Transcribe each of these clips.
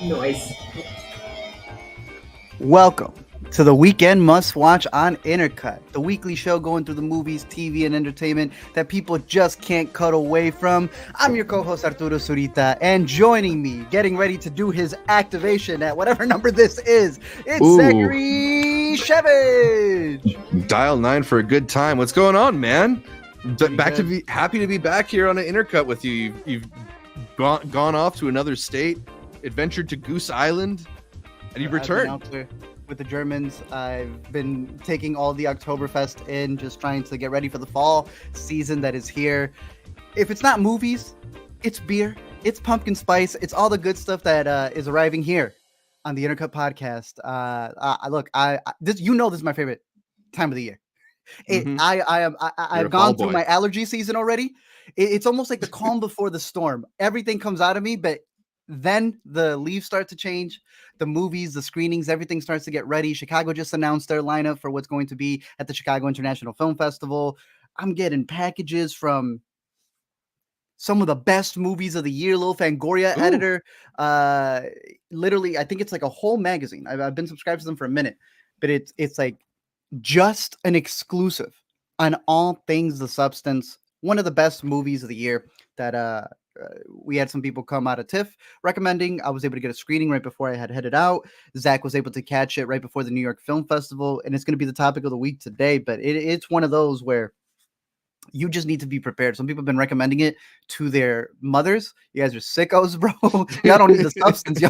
Noise. Welcome to the Weekend Must Watch on Intercut, the weekly show going through the movies, TV, and entertainment that people just can't cut away from. I'm your co-host Arturo Zurita, and joining me, getting ready to do his activation at whatever number this is, it's Zachary Shevage. Dial 9 for a good time. What's going on, man? Happy to be back here on an Intercut with you. You've gone off to another state, adventured to Goose Island, and you've returned. With the Germans, I've been taking all the Oktoberfest in, just trying to get ready for the fall season that is here. If it's not movies, it's beer, it's pumpkin spice, it's all the good stuff that is arriving here on the Intercut podcast. This is my favorite time of the year. I've gone through my allergy season already. It's almost like the calm before the storm. Everything comes out of me, but then the leaves start to change. The movies, the screenings, everything starts to get ready. Chicago just announced their lineup for what's going to be at the Chicago International Film Festival. I'm getting packages from some of the best movies of the year. Lil Fangoria editor. Literally, I think it's like a whole magazine. I've been subscribed to them for a minute, but it's like just an exclusive on all things The Substance. One of the best movies of the year that we had some people come out of TIFF recommending. I was able to get a screening right before I had headed out. Zach was able to catch it right before the New York Film Festival, and it's going to be the topic of the week today. But it's one of those where you just need to be prepared. Some people have been recommending it to their mothers. You guys are sickos, bro. Y'all don't need The Substance.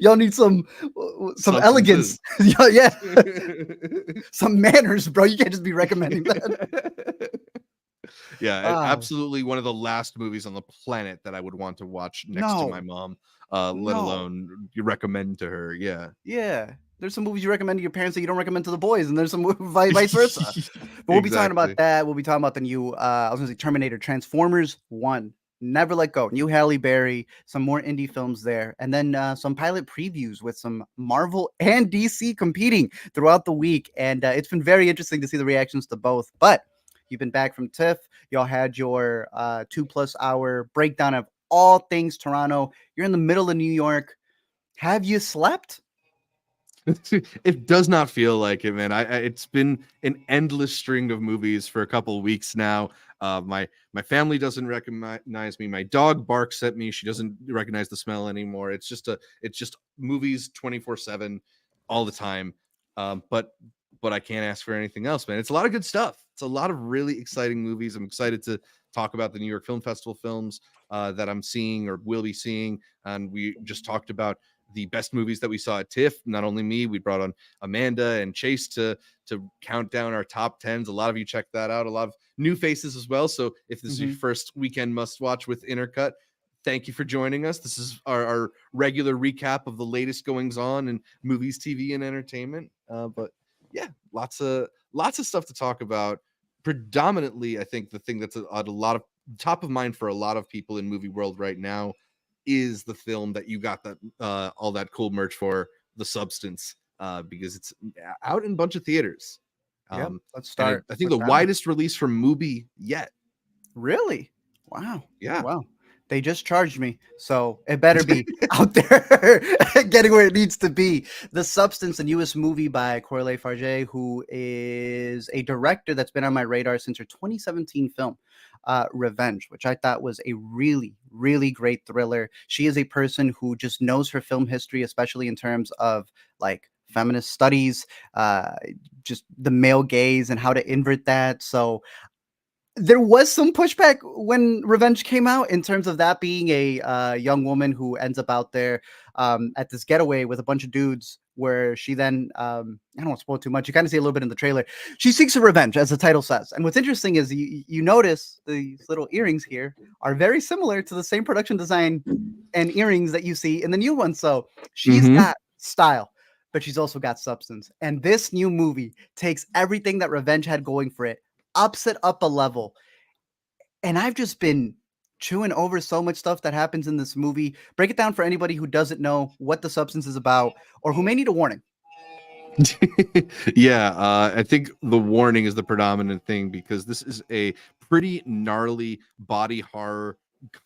Y'all need some elegance. Yeah. Some manners, bro. You can't just be recommending that. Yeah, absolutely one of the last movies on the planet that I would want to watch next to my mom, let alone you recommend to her. Yeah. There's some movies you recommend to your parents that you don't recommend to the boys, and there's some vice versa. But we'll be talking about that. We'll be talking about the new, Terminator, Transformers 1, Never Let Go, new Halle Berry, some more indie films there, and then some pilot previews with some Marvel and DC competing throughout the week. And it's been very interesting to see the reactions to both. But you've been back from TIFF. Y'all had your 2+ hour breakdown of all things Toronto. You're in the middle of New York. Have you slept? It does not feel like it, man. It's been an endless string of movies for a couple of weeks now. My family doesn't recognize me. My dog barks at me. She doesn't recognize the smell anymore. It's just movies 24/7 all the time. But I can't ask for anything else, man. It's a lot of good stuff. It's a lot of really exciting movies. I'm excited to talk about the New York Film Festival films that I'm seeing or will be seeing. And we just talked about the best movies that we saw at TIFF. Not only me, we brought on Amanda and Chase to count down our top 10s. A lot of you checked that out. A lot of new faces as well. So if this is your first weekend must watch with Intercut, thank you for joining us. This is our regular recap of the latest goings on in movies, TV, and entertainment. But yeah, lots of stuff to talk about. Predominantly, I think the thing that's a lot of top of mind for a lot of people in movie world right now is the film that you got that all that cool merch for, The Substance, because it's out in a bunch of theaters. Let's start. I think the widest release for Mubi yet. Really? Wow. Yeah. Wow. They just charged me, so it better be out there getting where it needs to be. The Substance, a newest movie by Corley Farge, who is a director that's been on my radar since her 2017 film, Revenge, which I thought was a really, really great thriller. She is a person who just knows her film history, especially in terms of like feminist studies, just the male gaze and how to invert that. So there was some pushback when Revenge came out in terms of that being a young woman who ends up out there at this getaway with a bunch of dudes, where she then, I don't want to spoil too much. You kind of see a little bit in the trailer. She seeks her revenge, as the title says. And what's interesting is you notice these little earrings here are very similar to the same production design and earrings that you see in the new one. So she's got style, but she's also got substance. And this new movie takes everything that Revenge had going for it, ups it up a level. And I've just been chewing over so much stuff that happens in this movie. Break it down for anybody who doesn't know what The Substance is about or who may need a warning. I think the warning is the predominant thing, because this is a pretty gnarly body horror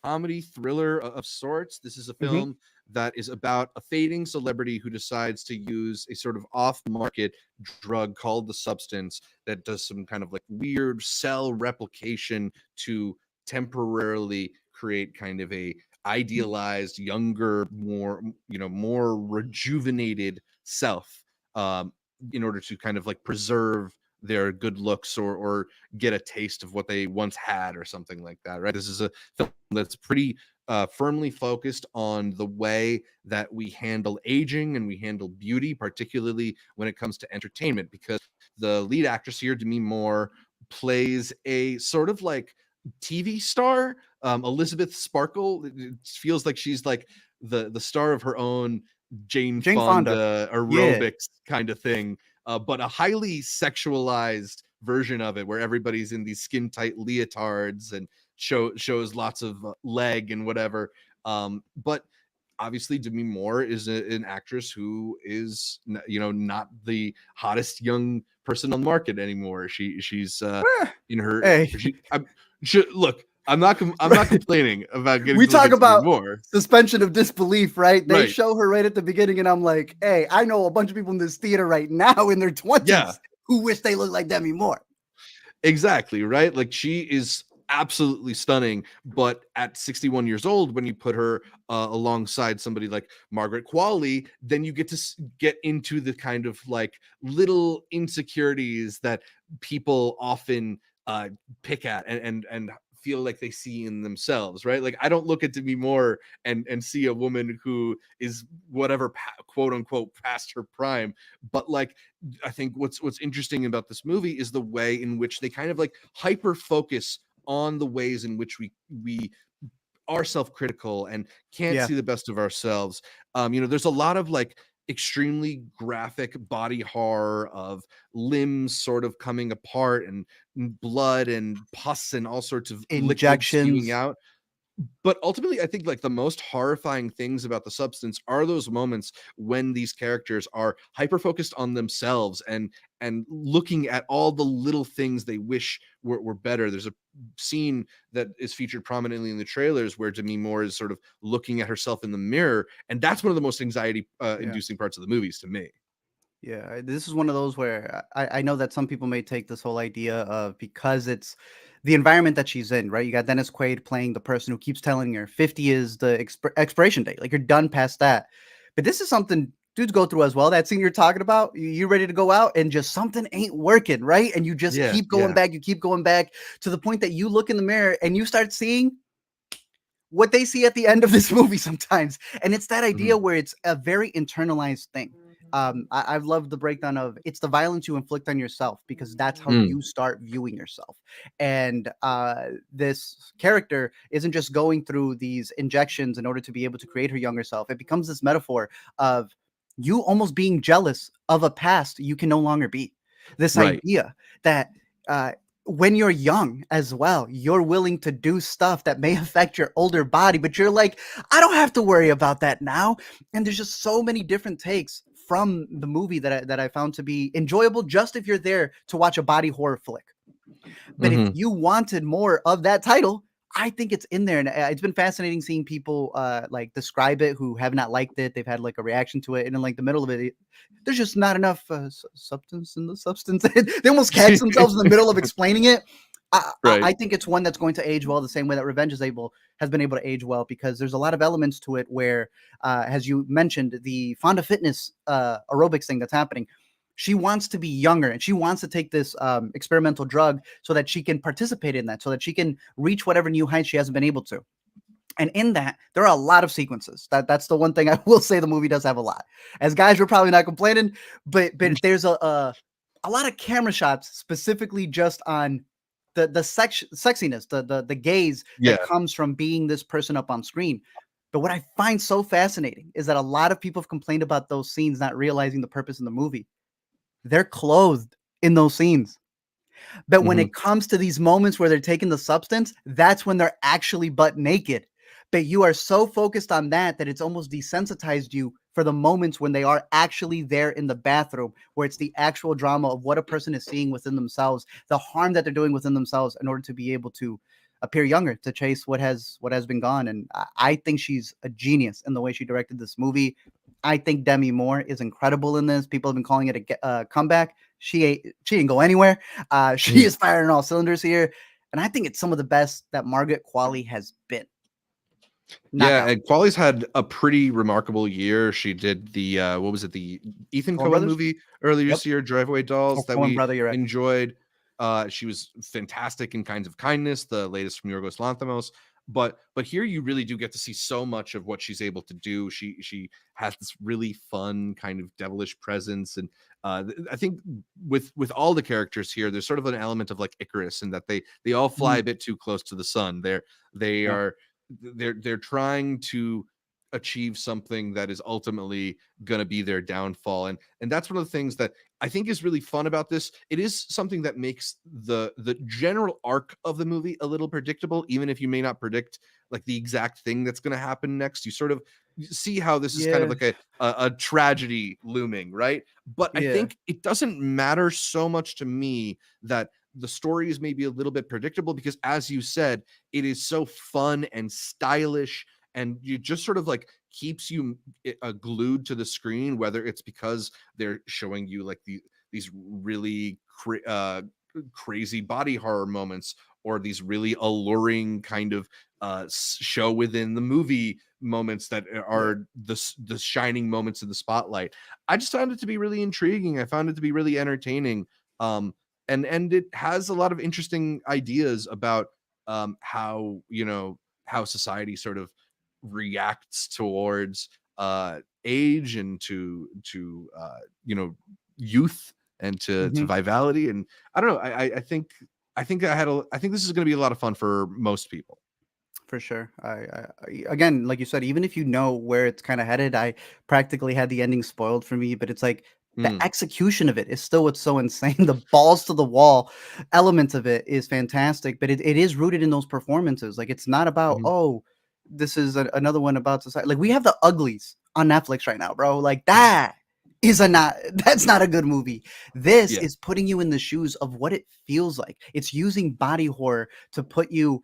comedy thriller of sorts. This is a Hmm. film that is about a fading celebrity who decides to use a sort of off-market drug called the substance that does some kind of like weird cell replication to temporarily create kind of a idealized, younger, more, more rejuvenated self, in order to kind of like preserve their good looks, or get a taste of what they once had or something like that, right? This is a film that's pretty firmly focused on the way that we handle aging and we handle beauty, particularly when it comes to entertainment, because the lead actress here, Demi Moore, plays a sort of like TV star, Elizabeth Sparkle. It feels like she's like the star of her own Jane Jane Fonda. Fonda Yeah. aerobics kind of thing, but a highly sexualized version of it, where everybody's in these skin tight leotards and shows lots of leg and whatever. But obviously Demi Moore is an actress who is, not the hottest young person on the market anymore. She's in her Hey. look, I'm not complaining about getting We to look talk at Demi about Moore. suspension of disbelief, right? They Right. show her right at the beginning, and I'm like, hey, I know a bunch of people in this theater right now in their 20s Yeah. who wish they looked like Demi Moore. Exactly, right? Like, she is absolutely stunning, but at 61 years old, when you put her alongside somebody like Margaret Qualley, then you get to get into the kind of like little insecurities that people often pick at and feel like they see in themselves, right? Like, I don't look at Demi Moore and see a woman who is whatever quote unquote past her prime, but like, I think what's interesting about this movie is the way in which they kind of like hyper focus on the ways in which we are self-critical and can't Yeah. see the best of ourselves. There's a lot of like extremely graphic body horror of limbs sort of coming apart and blood and pus and all sorts of liquid spewing Injections. out. But ultimately, I think like the most horrifying things about the substance are those moments when these characters are hyper focused on themselves and looking at all the little things they wish were better. There's a scene that is featured prominently in the trailers where Demi Moore is sort of looking at herself in the mirror, and that's one of the most anxiety inducing parts of the movies to me. Yeah, this is one of those where I know that some people may take this whole idea of, because it's the environment that she's in, right? You got Dennis Quaid playing the person who keeps telling her 50 is the expiration date. Like, you're done past that. But this is something dudes go through as well. That scene you're talking about, you're ready to go out and just something ain't working, right? And you just Yeah, keep going back. You keep going back to the point that you look in the mirror and you start seeing what they see at the end of this movie sometimes. And it's that idea where it's a very internalized thing. I've loved the breakdown of it's the violence you inflict on yourself, because that's how you start viewing yourself. And this character isn't just going through these injections in order to be able to create her younger self. It becomes this metaphor of you almost being jealous of a past you can no longer be. This Right. idea that when you're young as well, you're willing to do stuff that may affect your older body, but you're like, I don't have to worry about that now. And there's just so many different takes from the movie that I found to be enjoyable, just if you're there to watch a body horror flick. But if you wanted more of that title, I think it's in there. And it's been fascinating seeing people like describe it who have not liked it. They've had like a reaction to it. And in like the middle of it, there's just not enough substance in the substance. They almost catch themselves in the middle of explaining it. Right. I think it's one that's going to age well, the same way that Revenge has been able to age well, because there's a lot of elements to it where, as you mentioned, the Fonda Fitness aerobics thing that's happening. She wants to be younger, and she wants to take this experimental drug so that she can participate in that, so that she can reach whatever new heights she hasn't been able to. And in that, there are a lot of sequences. That's the one thing I will say the movie does have a lot. As guys, we're probably not complaining, but there's a lot of camera shots specifically just on the sexiness, the gaze that comes from being this person up on screen. But what I find so fascinating is that a lot of people have complained about those scenes not realizing the purpose in the movie. They're clothed in those scenes. But when it comes to these moments where they're taking the substance, that's when they're actually butt naked. But you are so focused on that it's almost desensitized you for the moments when they are actually there in the bathroom, where it's the actual drama of what a person is seeing within themselves, the harm that they're doing within themselves in order to be able to appear younger, to chase what has been gone. And I think she's a genius in the way she directed this movie. I think Demi Moore is incredible in this. People have been calling it a comeback. She didn't go anywhere. She is firing all cylinders here, and I think it's some of the best that Margaret Qualley has been. Yeah, and Qualley's had a pretty remarkable year. She did the what was it, the Ethan Coen movie earlier this year, Driveway Dolls, that we enjoyed. She was fantastic in Kinds of Kindness, the latest from Yorgos Lanthimos. But here you really do get to see so much of what she's able to do. She has this really fun kind of devilish presence, and I think with all the characters here, there's sort of an element of like Icarus, in that they all fly a bit too close to the sun. They're trying to achieve something that is ultimately going to be their downfall, and that's one of the things that I think is really fun about this. It is something that makes the general arc of the movie a little predictable, even if you may not predict like the exact thing that's going to happen next. You sort of see how this is kind of like a tragedy looming, right? But I think it doesn't matter so much to me that the story is maybe a little bit predictable, because as you said, it is so fun and stylish, and you just sort of like keeps you glued to the screen, whether it's because they're showing you like these really crazy body horror moments, or these really alluring kind of show within the movie moments that are the shining moments in the spotlight. I just found it to be really intriguing. I found it to be really entertaining. And it has a lot of interesting ideas about how society sort of reacts towards age, and to youth, and to vitality. And I don't know, I think this is going to be a lot of fun for most people. For sure. I again, like you said, even if you know where it's kind of headed, I practically had the ending spoiled for me, but it's like the execution of it is still what's so insane. The balls to the wall element of it is fantastic, but it is rooted in those performances. Like, it's not about, oh, this is another one about society. Like, we have The Uglies on Netflix right now, bro. Like, that's not a good movie. This is putting you in the shoes of what it feels like. It's using body horror to put you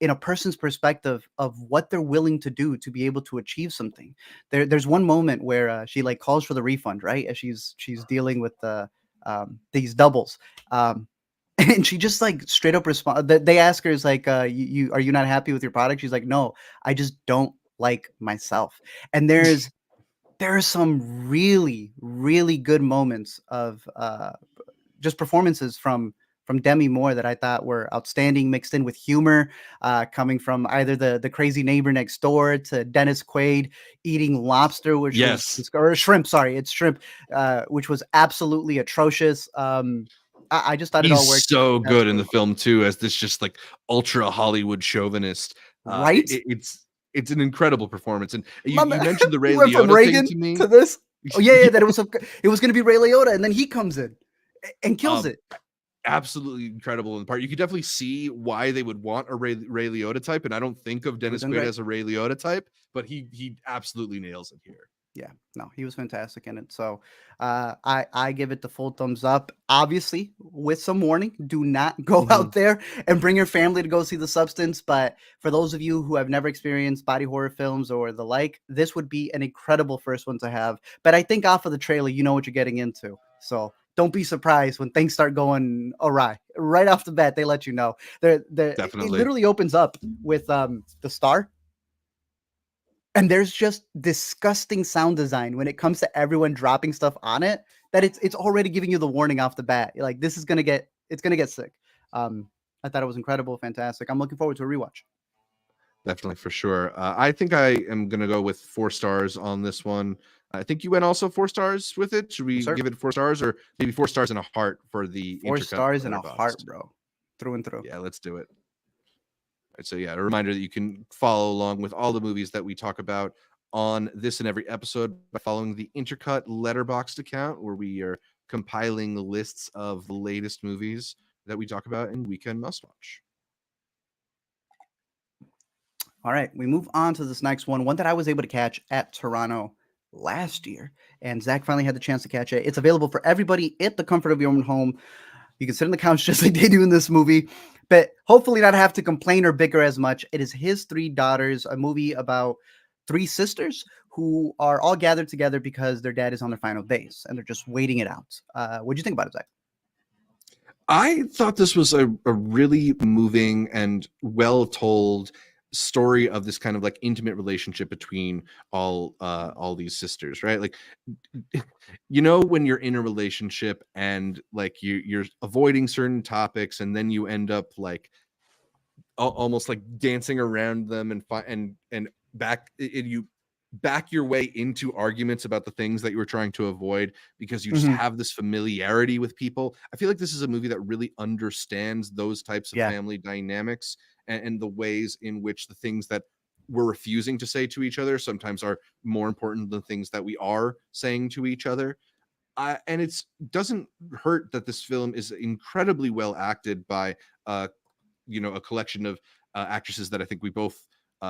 in a person's perspective of what they're willing to do to be able to achieve something. There's one moment where she like calls for the refund, right? As she's dealing with these doubles. And she just like straight up respond. They ask her, is like, you are you not happy with your product? She's like, no, I just don't like myself. And there are some really, really good moments of just performances from Demi Moore that I thought were outstanding, mixed in with humor, coming from either the crazy neighbor next door to Dennis Quaid eating lobster, which was, or shrimp. Sorry, it's shrimp, which was absolutely atrocious. I just thought it all worked. So good in the film too, as this just like ultra Hollywood chauvinist. Right? It's an incredible performance. And you mentioned the Ray Liotta from Reagan thing to me. To this. Oh yeah, that it was going to be Ray Liotta, and then he comes in and kills it. Absolutely incredible in the part. You could definitely see why they would want a Ray Liotta type, and I don't think of Dennis Quaid as a Ray Liotta type, but he absolutely nails it here. Yeah, no, he was fantastic in it. So I give it the full thumbs up. Obviously, with some warning, do not go out there and bring your family to go see The Substance. But for those of you who have never experienced body horror films or the like, this would be an incredible first one to have. But I think off of the trailer, you know what you're getting into. So don't be surprised when things start going awry. Right off the bat, they let you know. Definitely. It literally opens up with the star. And there's just disgusting sound design when it comes to everyone dropping stuff on it, that it's already giving you the warning off the bat. Like, this is gonna get sick. I thought it was incredible, fantastic. I'm looking forward to a rewatch. Definitely, for sure. I think I am gonna go with 4 stars on this one. I think you went also 4 stars with it. Should we give it 4 stars, or maybe 4 stars and a heart for the 4 stars and a heart, bro? Through and through. Yeah, let's do it. Right, so yeah, a reminder that you can follow along with all the movies that we talk about on this and every episode by following the Intercut Letterboxd account, where we are compiling lists of the latest movies that we talk about in Weekend Must Watch. All right, we move on to this next one that I was able to catch at Toronto last year, and Zach finally had the chance to catch it. It's available for everybody at the comfort of your own home. You can sit on the couch just like they do in this movie. but hopefully not have to complain or bicker as much. It is His Three Daughters, a movie about three sisters who are all gathered together because their dad is on their final days and they're just waiting it out. What do you think about it, Zach? I thought this was a really moving and well told story of this kind of like intimate relationship between all these sisters, right? Like, when you're in a relationship and like you're avoiding certain topics, and then you end up like almost like dancing around them and you back your way into arguments about the things that you were trying to avoid because you just have this familiarity with people. I feel like this is a movie that really understands those types of family dynamics and the ways in which the things that we're refusing to say to each other sometimes are more important than things that we are saying to each other. And it doesn't hurt that this film is incredibly well acted by a collection of actresses that I think we both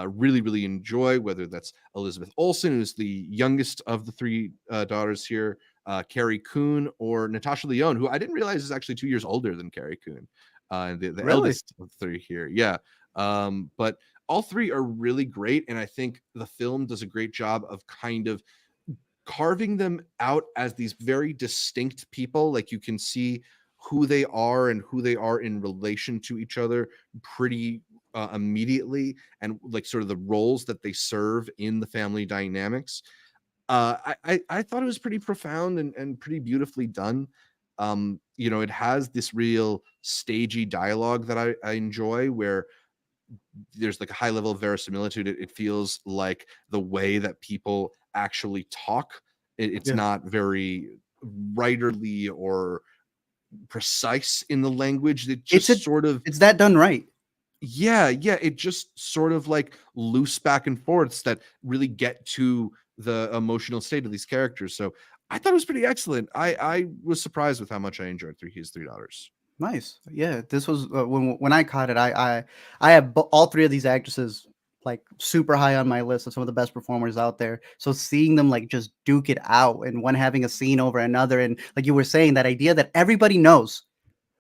really, really enjoy, whether that's Elizabeth Olsen, who's the youngest of the three daughters here, Carrie Coon, or Natasha Lyonne, who I didn't realize is actually 2 years older than Carrie Coon, the Really? eldest of the three here. Yeah. But all three are really great. And I think the film does a great job of kind of carving them out as these very distinct people. Like you can see who they are and who they are in relation to each other pretty immediately, and like sort of the roles that they serve in the family dynamics. I thought it was pretty profound and pretty beautifully done. It has this real stagey dialogue that I enjoy, where there's like a high level of verisimilitude. It feels like the way that people actually talk. It's not very writerly or precise in the language. It just it's that done right. Yeah, it just sort of like loose back and forths that really get to the emotional state of these characters. So I thought it was pretty excellent. I was surprised with how much I enjoyed His Three Daughters. Nice. Yeah, this was when I caught it. I have all three of these actresses like super high on my list of some of the best performers out there. So seeing them like just duke it out and one having a scene over another, and like you were saying, that idea that everybody knows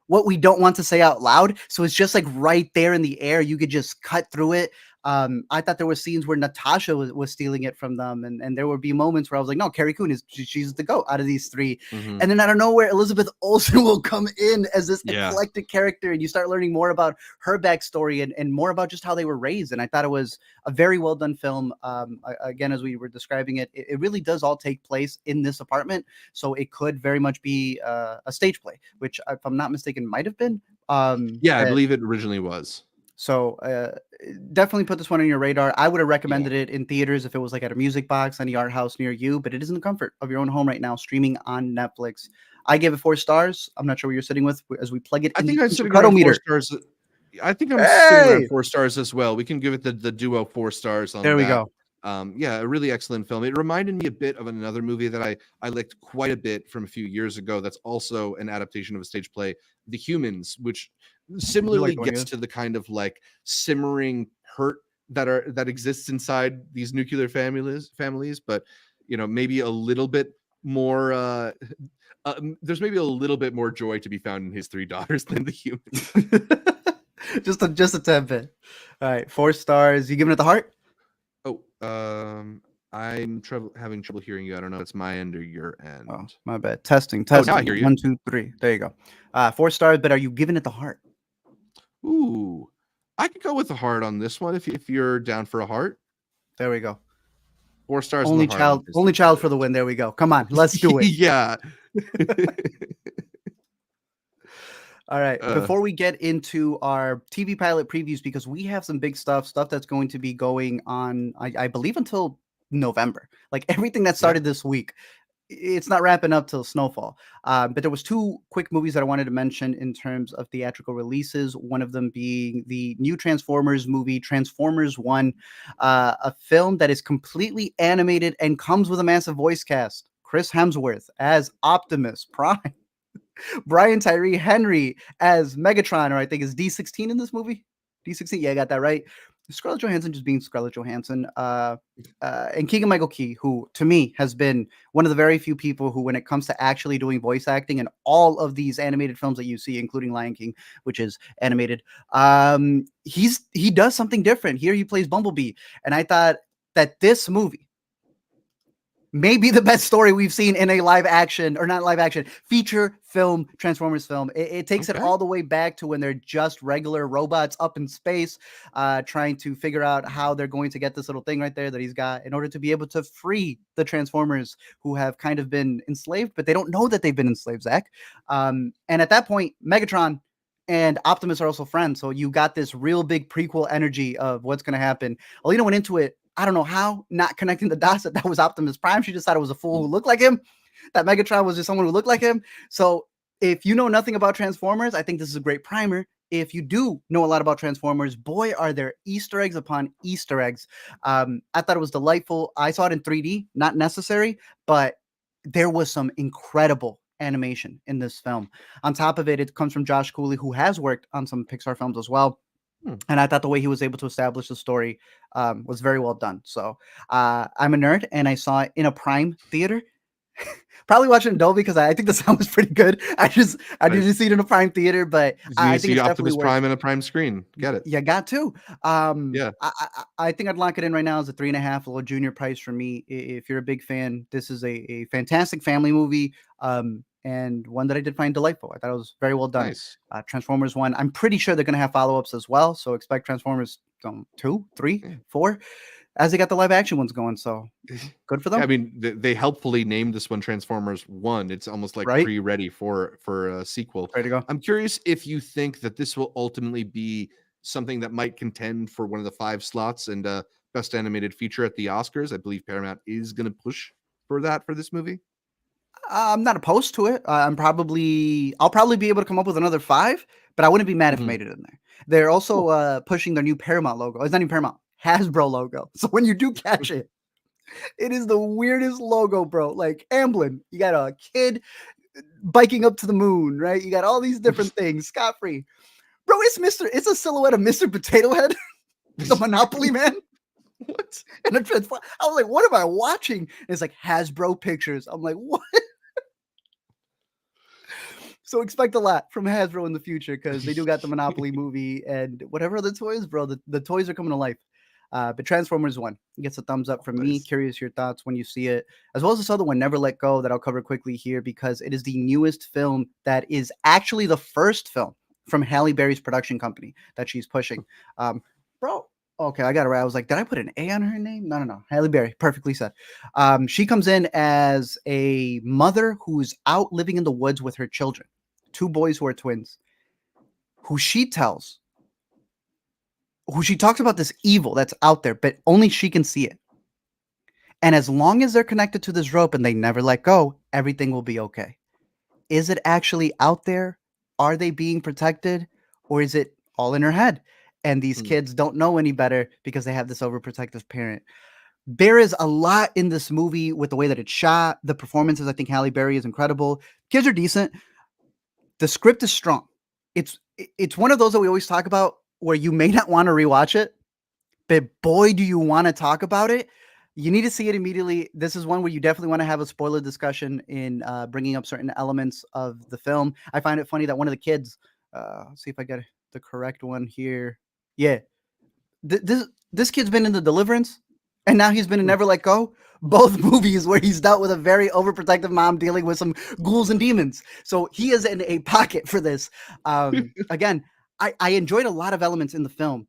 what we don't want to say out loud. So it's just like right there in the air. You could just cut through it. I thought there were scenes where Natasha was stealing it from them. And there would be moments where I was like, no, Carrie Coon she's the GOAT out of these three. And then out of nowhere, Elizabeth Olsen will come in as this eclectic character, and you start learning more about her backstory and more about just how they were raised. And I thought it was a very well done film. Again, as we were describing it, it really does all take place in this apartment. So it could very much be a stage play, which if I'm not mistaken, might have been. I believe it originally was. So definitely put this one on your radar. I would have recommended it in theaters if it was like at a music box, any art house near you, but it is in the comfort of your own home right now, streaming on Netflix. I gave it 4 stars. I'm not sure what you're sitting with as we plug it in. I think I'm sitting around 4 stars. I think I'm sitting around 4 stars as well. We can give it the duo 4 stars on there we that. go. A really excellent film. It reminded me a bit of another movie that I liked quite a bit from a few years ago. That's also an adaptation of a stage play, The Humans, which similarly gets to the kind of like simmering hurt that exists inside these nuclear families, but maybe a little bit more. There's maybe a little bit more joy to be found in His Three Daughters than The Humans. just a tad bit. All right, 4 stars. You giving it the heart? I'm having trouble hearing you. I don't know if it's my end or your end. Oh, my bad. Testing. Now I hear you. 1, 2, 3. There you go. 4 stars, but are you giving it the heart? Ooh, I could go with the heart on this one if you're down for a heart. There we go. 4 stars. Only child for the win. There we go. Come on, let's do it. Yeah. All right. Before we get into our TV pilot previews, because we have some big stuff that's going to be going on, I believe, until November. Like everything that started this week, it's not wrapping up till Snowfall. But there was 2 quick movies that I wanted to mention in terms of theatrical releases. One of them being the new Transformers movie, Transformers 1, a film that is completely animated and comes with a massive voice cast. Chris Hemsworth as Optimus Prime. Brian Tyree Henry as Megatron, or I think is D16 in this movie. D16, yeah, I got that right. Scarlett Johansson just being Scarlett Johansson, and Keegan-Michael Key, who to me has been one of the very few people who, when it comes to actually doing voice acting in all of these animated films that you see, including Lion King, which is animated, he does something different. Here he plays Bumblebee, and I thought that this movie maybe the best story we've seen in a live action, or not live action, feature film Transformers film. It takes it all the way back to when they're just regular robots up in space, trying to figure out how they're going to get this little thing right there that he's got in order to be able to free the Transformers who have kind of been enslaved, but they don't know that they've been enslaved, Zach. And at that point, Megatron and Optimus are also friends. So you got this real big prequel energy of what's going to happen. Alina went into it, I don't know how, not connecting the dots that was Optimus Prime. She just thought it was a fool who looked like him, that Megatron was just someone who looked like him. So if you know nothing about Transformers, I think this is a great primer. If you do know a lot about Transformers, boy, are there Easter eggs upon Easter eggs. I thought it was delightful. I saw it in 3D, not necessary, but there was some incredible animation in this film. On top of it, it comes from Josh Cooley, who has worked on some Pixar films as well. And I thought the way he was able to establish the story was very well done. So I'm a nerd, and I saw it in a Prime theater. Probably watching Dolby because I think the sound was pretty good. I didn't see it in a Prime theater, but I think it's Optimus definitely Prime in a Prime screen. Get it? You got to. Yeah. I think I'd lock it in right now as a 3.5, a little junior price for me. If you're a big fan, this is a fantastic family movie. And one that I did find delightful. I thought it was very well done. Nice. Transformers 1. I'm pretty sure they're going to have follow-ups as well. So expect Transformers 2, 3, 4, as they got the live action ones going. So good for them. I mean, they helpfully named this one Transformers 1. It's almost like pre-ready for a sequel. Ready to go. I'm curious if you think that this will ultimately be something that might contend for one of the 5 slots and best animated feature at the Oscars. I believe Paramount is going to push for that for this movie. I'm not opposed to it. I'll probably be able to come up with another 5, but I wouldn't be mad if I made it in there. They're also pushing their new Paramount logo. It's not even Paramount, Hasbro logo. So when you do catch it, it is the weirdest logo, bro. Like Amblin, you got a kid biking up to the moon, right? You got all these different things, scot-free. Bro, it's a silhouette of Mr. Potato Head, the Monopoly man. What? And I was like, what am I watching? And it's like Hasbro Pictures. I'm like, what? So expect a lot from Hasbro in the future because they do got the Monopoly movie and whatever other toys, bro. The toys are coming to life. But Transformers 1 gets a thumbs up from me. Curious your thoughts when you see it, as well as this other one, Never Let Go, that I'll cover quickly here because it is the newest film that is actually the first film from Halle Berry's production company that she's pushing. Bro, okay, I got it right. I was like, did I put an A on her name? No. Halle Berry, perfectly said. She comes in as a mother who's out living in the woods with her children, 2 boys who are twins, who she talks about this evil that's out there, but only she can see it. And as long as they're connected to this rope and they never let go, everything will be okay. Is it actually out there? Are they being protected? Or is it all in her head? And these kids don't know any better because they have this overprotective parent. There is a lot in this movie with the way that it's shot. The performances, I think Halle Berry is incredible. Kids are decent. The script is strong. It's one of those that we always talk about where you may not want to rewatch it, but boy, do you want to talk about it. You need to see it immediately. This is one where you definitely want to have a spoiler discussion in bringing up certain elements of the film. I find it funny that one of the kids, let's see if I get the correct one here. Yeah. This kid's been in The Deliverance, and now he's been in Never Let Go. Both movies where he's dealt with a very overprotective mom dealing with some ghouls and demons. So he is in a pocket for this. Again, I enjoyed a lot of elements in the film.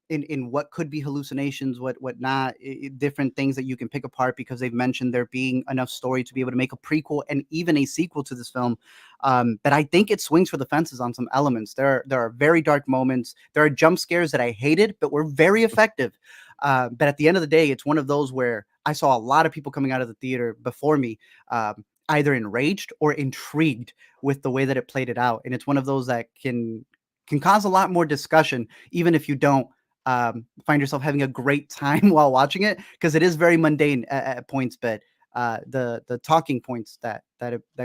In what could be hallucinations, what not, different things that you can pick apart because they've mentioned there being enough story to be able to make a prequel and even a sequel to this film. But I think it swings for the fences on some elements. There are very dark moments. There are jump scares that I hated, but were very effective. But at the end of the day, it's one of those where I saw a lot of people coming out of the theater before me, either enraged or intrigued with the way that it played it out. And it's one of those that can cause a lot more discussion, even if you don't find yourself having a great time while watching it, because it is very mundane at points. But the talking points that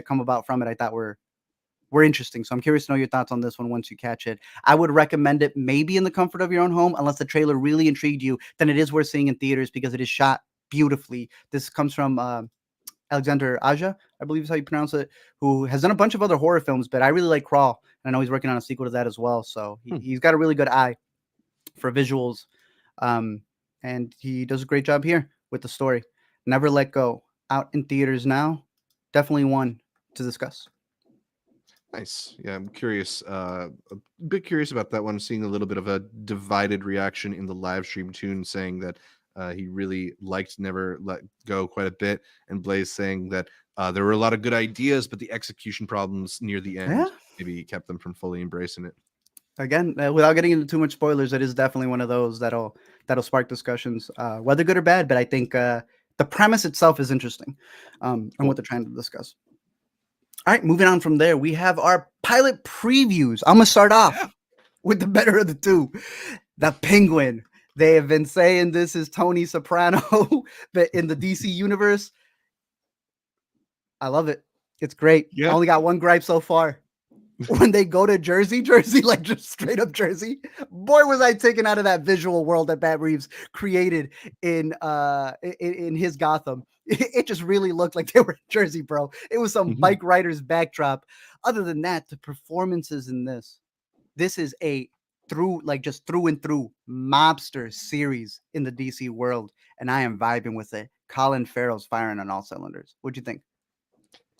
come about from it, I thought were were interesting. So I'm curious to know your thoughts on this one once you catch it. I would recommend it maybe in the comfort of your own home, unless the trailer really intrigued you. Then it is worth seeing in theaters because it is shot beautifully. This comes from Alexander Aja, I believe is how you pronounce it, who has done a bunch of other horror films, but I really like Crawl, and I know he's working on a sequel to that as well. So he's got a really good eye for visuals, and he does a great job here with the story. Never Let Go, out in theaters now. Definitely one to discuss. Nice. Yeah, I'm curious. A bit curious about that one. Seeing a little bit of a divided reaction in the live stream tune, saying that he really liked Never Let Go quite a bit, and Blaze saying that there were a lot of good ideas, but the execution problems near the end maybe kept them from fully embracing it. Again, without getting into too much spoilers, it is definitely one of those that'll spark discussions, whether good or bad. But I think the premise itself is interesting, and what they're trying to discuss. All right, moving on from there, we have our pilot previews. I'm gonna start off with the better of the two, The Penguin. They have been saying this is Tony Soprano, but in the DC universe. I love it. It's great. I only got one gripe so far. When they go to Jersey, like just straight up Jersey, boy, was I taken out of that visual world that Matt Reeves created in his Gotham. It just really looked like they were in Jersey, bro. It was some bike rider's backdrop. Other than that, the performances in this is a through and through mobster series in the DC world, and I am vibing with it. Colin Farrell's firing on all cylinders. What'd you think?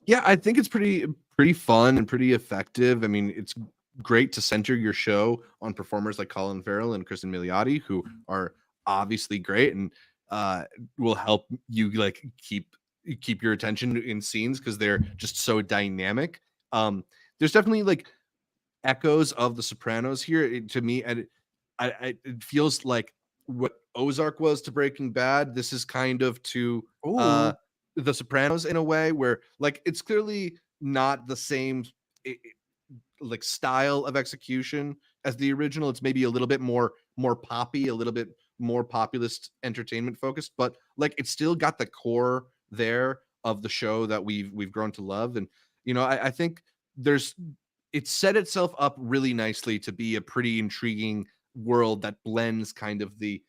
Yeah, I think it's pretty fun and pretty effective. I mean, it's great to center your show on performers like Colin Farrell and Kristen Milioti, who are obviously great and will help you like keep your attention in scenes because they're just so dynamic. There's definitely like echoes of The Sopranos here to me, and it feels like what Ozark was to Breaking Bad. This is kind of to The Sopranos in a way where like it's clearly not the same like style of execution as the original. It's maybe a little bit more poppy, a little bit more populist entertainment focused, but like it's still got the core there of the show that we've grown to love. And you know, I think it set itself up really nicely to be a pretty intriguing world that blends kind of the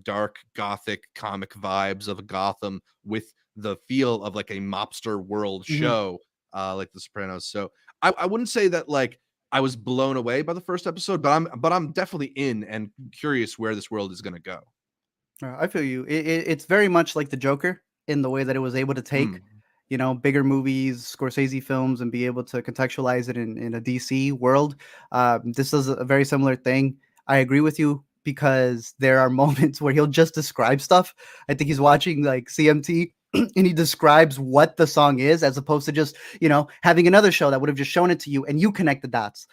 dark gothic comic vibes of Gotham with the feel of like a mobster world show like The Sopranos. So I wouldn't say that like I was blown away by the first episode, but I'm definitely in and curious where this world is going to go. I feel you. It's very much like the Joker in the way that it was able to take, you know, bigger movies, Scorsese films, and be able to contextualize it in a DC world. This is a very similar thing. I agree with you because there are moments where he'll just describe stuff. I think he's watching like CMT and he describes what the song is as opposed to just, you know, having another show that would have just shown it to you and you connect the dots.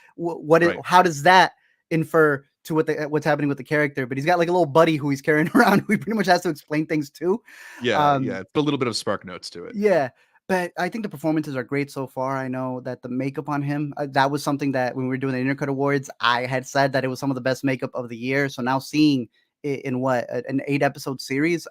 How does that infer to what's happening with the character? But he's got like a little buddy who he's carrying around who he pretty much has to explain things to. Yeah, it's a little bit of spark notes to it. Yeah. But I think the performances are great so far. I know that the makeup on him, that was something that when we were doing the Intercut Awards, I had said that it was some of the best makeup of the year. So now seeing it in an 8-episode series,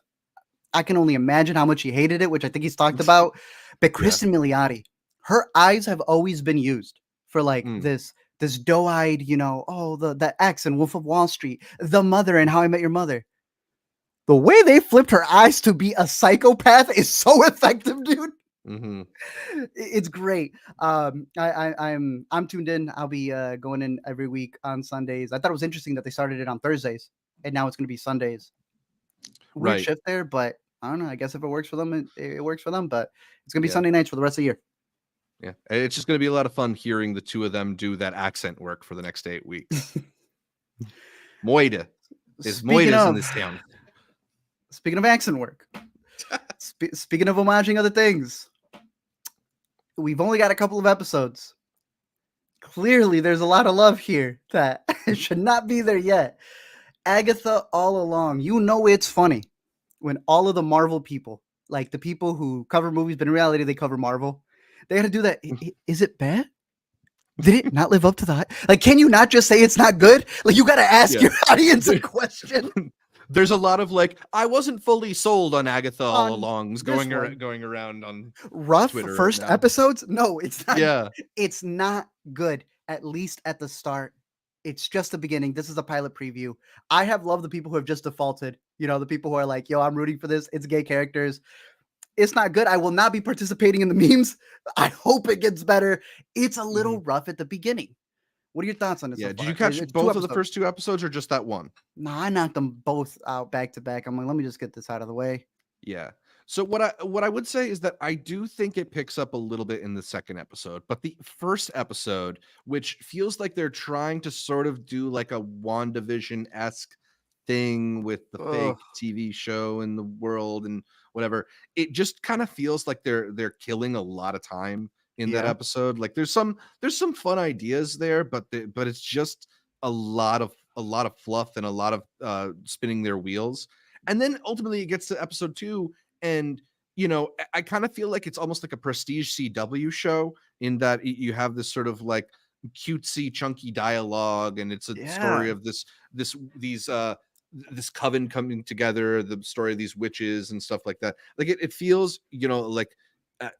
I can only imagine how much he hated it, which I think he's talked about. But Kristen Milioti, her eyes have always been used for like this doe-eyed, you know, the X in Wolf of Wall Street, the mother in How I Met Your Mother. The way they flipped her eyes to be a psychopath is so effective, dude. It's great. I'm tuned in. I'll be going in every week on Sundays. I thought it was interesting that they started it on Thursdays and now it's going to be Sundays. Weird shift there, but I don't know. I guess if it works for them, it works for them. But it's gonna be Sunday nights for the rest of the year. Yeah, it's just gonna be a lot of fun hearing the two of them do that accent work for the next 8 weeks. Moida. There's Moidas in this town. Speaking of accent work, speaking of homaging other things, we've only got a couple of episodes. Clearly, there's a lot of love here that should not be there yet. Agatha All Along. You know it's funny when all of the Marvel people, like the people who cover movies, but in reality they cover Marvel, they got to do that. Is it bad? Did it not live up to the hype? Like, can you not just say it's not good? Like, you got to ask your audience a question. There's a lot of like, I wasn't fully sold on Agatha All On Alongs this going one, going around on rough Twitter right first now. episodes. No, it's not. Yeah. It's not good. At least at the start. It's just the beginning. This is a pilot preview. I have loved the people who have just defaulted. You know, the people who are like, "Yo, I'm rooting for this. It's gay characters." It's not good. I will not be participating in the memes. I hope it gets better. It's a Mm-hmm. little rough at the beginning. What are your thoughts on it Yeah. so Did you far? catch It's both of the first 2 episodes or just that one? No, I knocked them both out back to back. I'm like, let me just get this out of the way. Yeah. So what I would say is that I do think it picks up a little bit in the second episode, but the first episode, which feels like they're trying to sort of do like a WandaVision-esque thing with the Ugh. fake TV show in the world and whatever, it just kind of feels like they're killing a lot of time in that Yeah. episode. Like there's some fun ideas there, but it's just a lot of fluff and a lot of spinning their wheels. And then ultimately it gets to episode 2 and I kind of feel like it's almost like a prestige CW show in that you have this sort of like cutesy chunky dialogue and it's a story Yeah. of this coven coming together, the story of these witches and stuff like that. Like it feels, like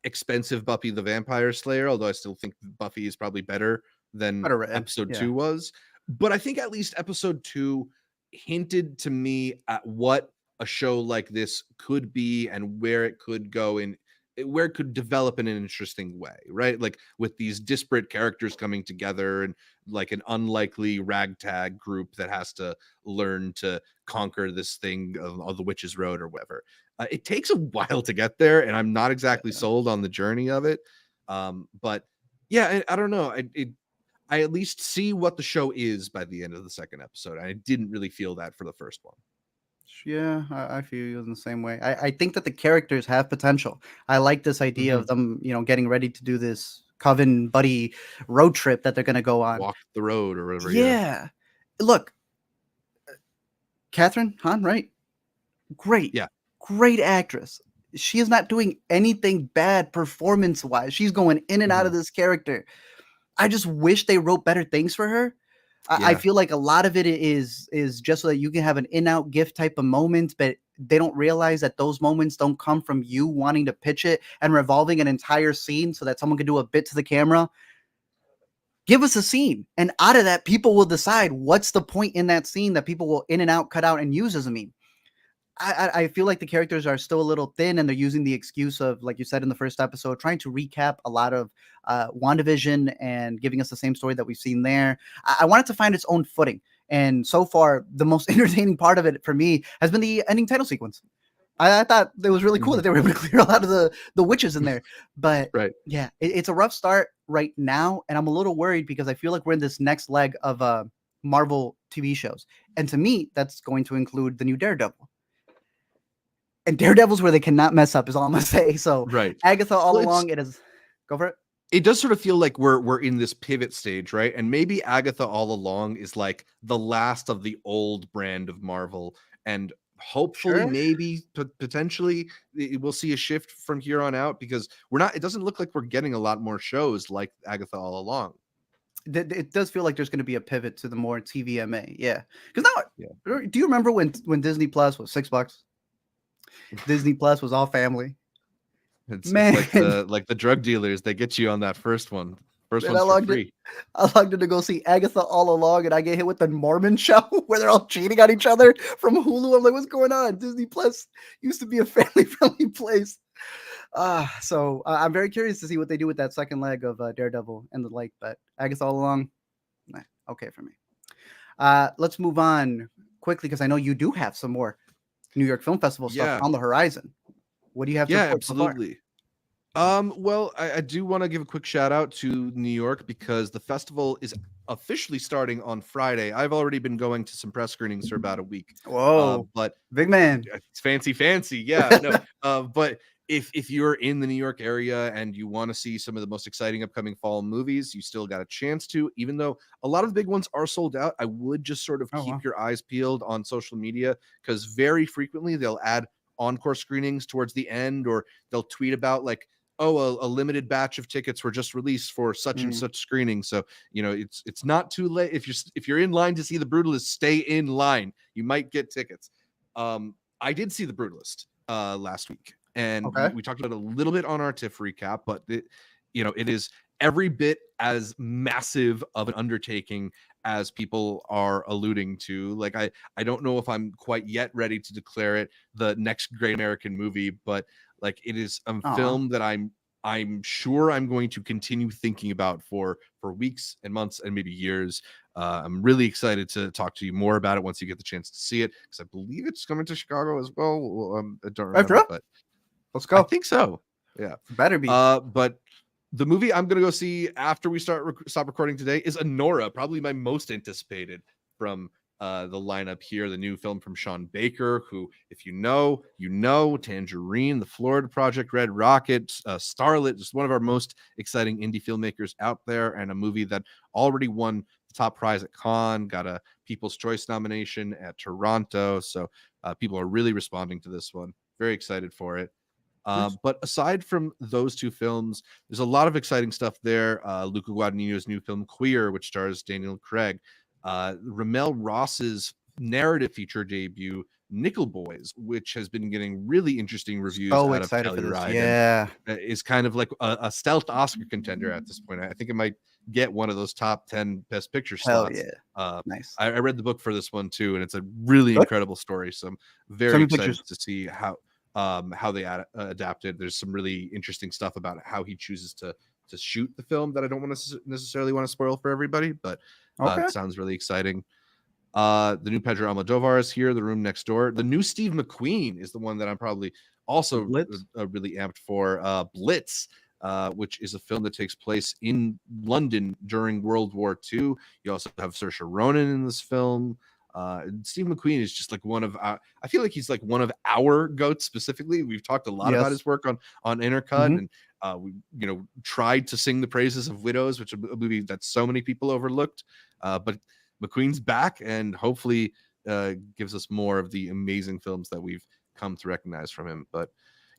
expensive Buffy the Vampire Slayer, although I still think Buffy is probably better than Better written. episode Yeah. 2 was. But I think at least episode 2 hinted to me at what a show like this could be and where it could go and where it could develop in an interesting way, right? Like with these disparate characters coming together and like an unlikely ragtag group that has to learn to conquer this thing of the Witch's Road or whatever. It takes a while to get there, and I'm not exactly sold on the journey of it. But yeah, I don't know. I at least see what the show is by the end of the second episode. I didn't really feel that for the first one. Yeah, I feel you in the same way. I think that the characters have potential. I like this idea Mhm. of them, getting ready to do this coven buddy road trip that they're going to go on. Walk the road or whatever. Yeah. Yeah. Look, Catherine Hahn, right? Great. Yeah. Great actress. She is not doing anything bad performance wise. She's going in and out of Mhm. this character. I just wish they wrote better things for her. I Yeah. feel like a lot of it is just so that you can have an in-out gift type of moment, but they don't realize that those moments don't come from you wanting to pitch it and revolving an entire scene so that someone can do a bit to the camera. Give us a scene, and out of that, people will decide what's the point in that scene that people will in and out, cut out, and use as a meme. I feel like the characters are still a little thin, and they're using the excuse of, like you said in the first episode, trying to recap a lot of WandaVision and giving us the same story that we've seen there. I want it to find its own footing, and so far, the most entertaining part of it for me has been the ending title sequence. I thought it was really cool that they were able to clear a lot of the witches in there, but Right. yeah, it's a rough start right now, and I'm a little worried because I feel like we're in this next leg of Marvel TV shows, and to me, that's going to include the new Daredevil. And Daredevil's where they cannot mess up is all I'm gonna say. So Right. Agatha All Well, Along, it is. Go for it. it does sort of feel like we're in this pivot stage, right? And maybe Agatha All Along is like the last of the old brand of Marvel, and hopefully, Sure. maybe potentially, we'll see a shift from here on out because we're not. It doesn't look like we're getting a lot more shows like Agatha All Along. It does feel like there's going to be a pivot to the more TVMA. Yeah. Because Yeah. now, do you remember when Disney Plus was $6? Disney Plus was all family. It's Man, like the drug dealers. They get you on that first one. First man, one's for free. I logged in to go see Agatha All Along, and I get hit with the Mormon show where they're all cheating on each other from Hulu. I'm like, what's going on? Disney Plus used to be a family-friendly place. So I'm very curious to see what they do with that second leg of Daredevil and the like. But Agatha All Along, nah, okay for me. Let's move on quickly because I know you do have some more New York Film Festival stuff Yeah. on the horizon. What do you have to Yeah, report so far? absolutely. Well, I do want to give a quick shout out to New York because the festival is officially starting on Friday. I've already been going to some press screenings for about a week. Whoa, But big man. it's fancy. Yeah, no. But if you're in the New York area and you want to see some of the most exciting upcoming fall movies, you still got a chance to. Even though a lot of the big ones are sold out, I would just sort of keep your eyes peeled on social media because very frequently they'll add encore screenings towards the end, or they'll tweet about like, oh, a limited batch of tickets were just released for such and such screening. So it's not too late if you're in line to see The Brutalist. Stay in line. You might get tickets. I did see The Brutalist last week, and Okay. we talked about it a little bit on our TIFF recap, but it is every bit as massive of an undertaking as people are alluding to. Like, I don't know if I'm quite yet ready to declare it the next great American movie, but like, it is a film that I'm sure I'm going to continue thinking about for weeks and months and maybe years. I'm really excited to talk to you more about it once you get the chance to see it, because I believe it's coming to Chicago as well. I don't remember, but Let's I go. think so. Yeah, Better be. But the movie I'm gonna go see after we stop recording today is Anora, probably my most anticipated from the lineup here. The new film from Sean Baker, who, if you know, Tangerine, The Florida Project, Red Rocket, Starlet, just one of our most exciting indie filmmakers out there, and a movie that already won the top prize at Cannes, got a People's Choice nomination at Toronto. So people are really responding to this one. Very excited for it. But aside from those two films, there's a lot of exciting stuff there. Luca Guadagnino's new film Queer, which stars Daniel Craig. Ramel Ross's narrative feature debut, Nickel Boys, which has been getting really interesting reviews So out of excited for this. Telluride, Yeah. and is kind of like a stealth Oscar contender at this point. I think it might get one of those top 10 Best Picture Hell slots. yeah. Nice. I read the book for this one too, and it's a really incredible story. So I'm very excited to see how they adapted. There's some really interesting stuff about how he chooses to shoot the film that I don't want to necessarily want to spoil for everybody, but it sounds really exciting. The new Pedro Almodovar is here. The Room Next Door. The new Steve McQueen is the one that I'm probably also really amped for. Blitz, which is a film that takes place in London during World War II. You also have Saoirse Ronan in this film. Steve McQueen is just like I feel like he's like one of our goats specifically. We've talked a lot about his work on Intercut, and we tried to sing the praises of Widows, which is a movie that so many people overlooked. But McQueen's back, and hopefully gives us more of the amazing films that we've come to recognize from him. But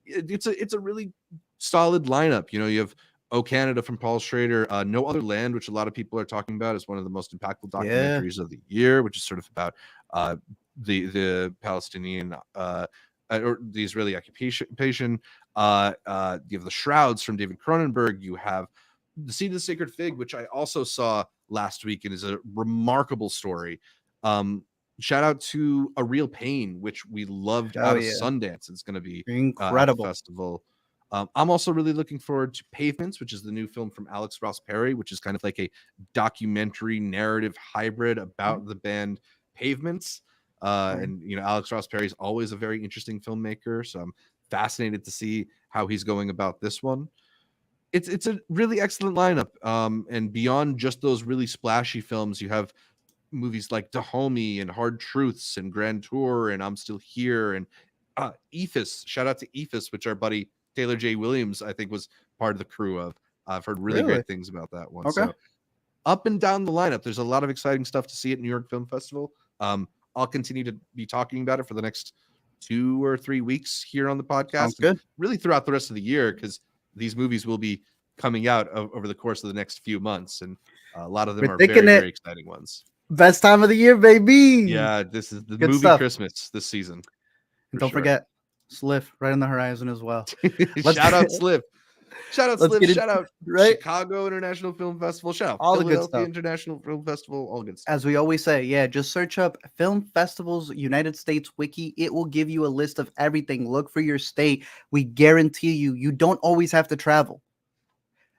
it's a really solid lineup. You have Oh Canada from Paul Schrader, No Other Land, which a lot of people are talking about as one of the most impactful documentaries of the year, which is sort of about the Palestinian or the Israeli occupation. You have The Shrouds from David Cronenberg. You have The Seed of the Sacred Fig, which I also saw last week and is a remarkable story. Shout out to A Real Pain, which we loved out of Sundance. It's going to be incredible at the festival. I'm also really looking forward to Pavements, which is the new film from Alex Ross Perry, which is kind of like a documentary narrative hybrid about the band Pavements. And Alex Ross Perry is always a very interesting filmmaker, so I'm fascinated to see how he's going about this one. It's a really excellent lineup. And beyond just those really splashy films, you have movies like Dahomey and Hard Truths and Grand Tour and I'm Still Here and EFIS. Shout out to EFIS, which our buddy Taylor J. Williams, I think, was part of the crew of. I've heard really great things about that one. So up and down the lineup, there's a lot of exciting stuff to see at New York Film Festival. I'll continue to be talking about it for the next 2 or 3 weeks here on the podcast. Sounds good. Really throughout the rest of the year, because these movies will be coming out over the course of the next few months, and a lot of them are very, very exciting ones. Best time of the year, baby. Yeah, this is the movie stuff. Christmas this season. Don't forget Sliff right on the horizon as well. Shout out Sliff. Shout out Sliff. Shout out Chicago International Film Festival. Shout out all the Philadelphia good stuff. International Film Festival. All good stuff. As we always say, just search up Film Festivals United States Wiki. It will give you a list of everything. Look for your state. We guarantee you don't always have to travel.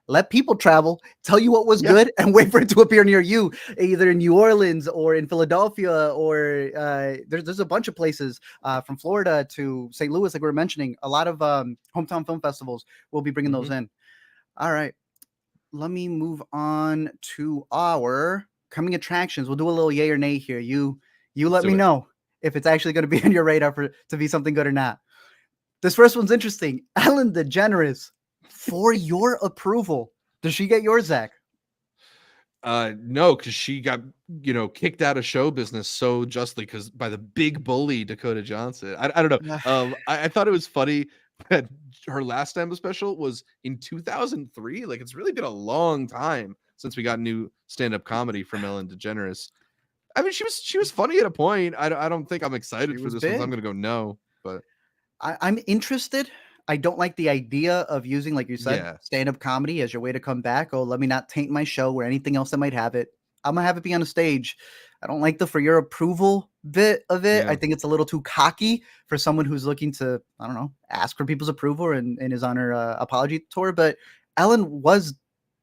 Let people travel, tell you what was good, and wait for it to appear near you, either in New Orleans or in Philadelphia, or there's a bunch of places from Florida to St. Louis, like we were mentioning. A lot of hometown film festivals will be bringing those in. All right, let me move on to our coming attractions. We'll do a little yay or nay here. You let me know if it's actually going to be on your radar to be something good or not. This first one's interesting. Ellen DeGeneres. For your approval. Does she get yours, Zach? No, because she got kicked out of show business so justly by the big bully Dakota Johnson. I don't know. I thought it was funny that her last stand-up special was in 2003. Like, it's really been a long time since we got new stand-up comedy from Ellen DeGeneres. I mean, she was funny at a point. I don't think I'm She excited for was this one, so I'm big. gonna go no. But I'm interested. I don't like the idea of using, like you said, yeah, stand-up comedy as your way to come back. Oh, let me not taint my show or anything else that might have it. I'm gonna have it be on a stage. I don't like the for your approval bit of it. I yeah, think it's a little too cocky for someone who's looking to, I don't know, ask for people's approval and is on her apology tour. But Ellen was